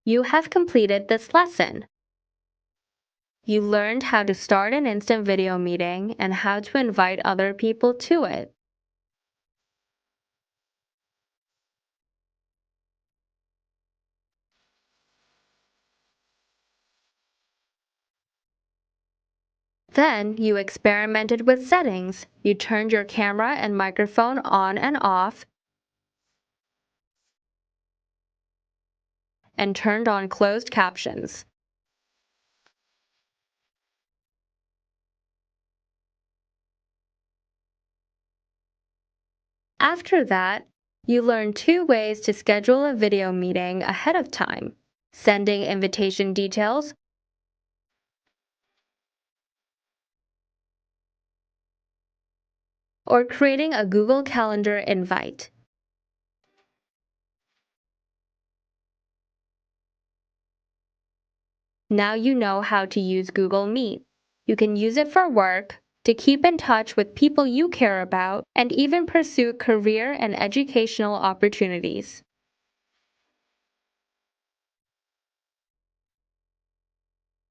You have completed this lesson. You learned how to start an instant video meeting and how to invite other people to it. Then you experimented with settings. You turned your camera and microphone on and off and turned on closed captions. After that, you learned two ways to schedule a video meeting ahead of time: sending invitation details or creating a Google Calendar invite. Now you know how to use Google Meet. You can use it for work, to keep in touch with people you care about, and even pursue career and educational opportunities.